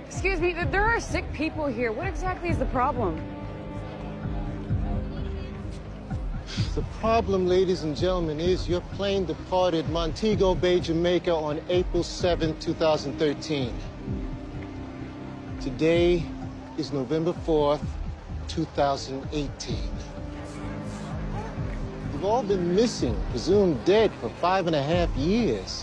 Excuse me, there are sick people here. What exactly is the problem? The problem, ladies and gentlemen, is your plane departed Montego Bay, Jamaica on April 7, 2013. Today is November 4th, 2018. You've all been missing, presumed dead for 5.5 years.